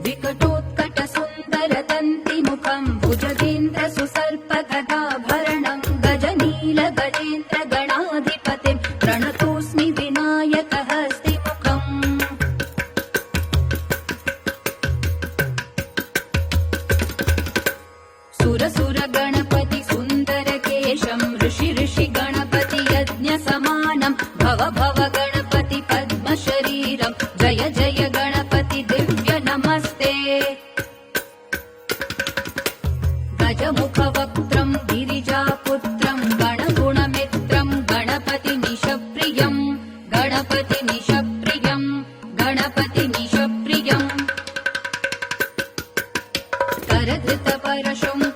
विकटोत्कटसुन्दरदन्तिमुखम् भुजगेन्द्र सुसर्पगदाभरणम् गजनीलगजेन्द्र गणाधिपतिम् प्रणतोऽस्मि विनायकहस्तिमुखम् सुरसुरगणपति सुन्दरकेशम् ऋषि गणपति यज्ञसमानम् भव भव गणपति पद्मशरीरम् जय जय गणपति दिव्य नमस्ते गजमुखवक्त्रम् गिरिजापुत्रम् गणगुणमित्रम् गणपति निशप्रियम् गणपति निशप्रियम् गणपति निशप्रियम् करधृतपरशुम्